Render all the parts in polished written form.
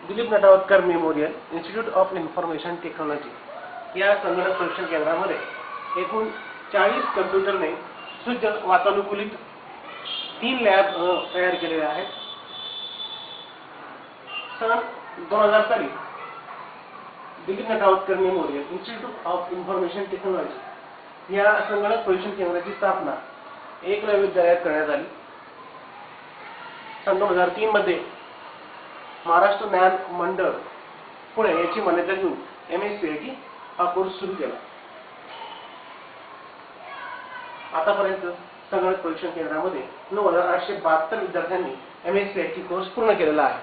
Dilip Natawatkar memorial institute of information technology या संगणक प्रशिक्षण केंद्रामध्ये एकूण 40 कम्प्युटरने सुसज्ज वातानुकूलित 3 लॅब तयार केलेले आहेत. सन 2000 साली Dilip Natawatkar memorial institute of information technology या संगणक प्रशिक्षण केंद्राची स्थापना एकलव्य विद्यालयात करण्यात आली. सन 2003 मध्ये महाराष्ट्र ज्ञान मंडळ पुणे याची मान्यता घेऊन MSCIT हा कोर्स सुरू केला. आतापर्यंत संगणक प्रशिक्षण केंद्रामध्ये 9872 विद्यार्थ्यांनी MSCIT कोर्स पूर्ण केलेला आहे.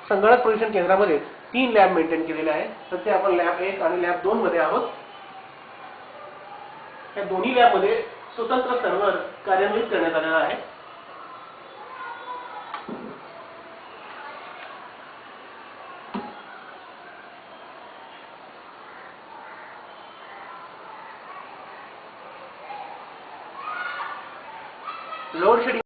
संगणक प्रशिक्षण केंद्रामध्ये 3 लॅब मेंटेन केलेले आहेत. सध्या आपण लॅब 1 आणि लॅब 2 मध्ये आहोत. या दोन्ही लॅब मध्ये स्वतंत्र सर्व्हर कार्यान्वित करण्यात आलेला आहे. Load shedding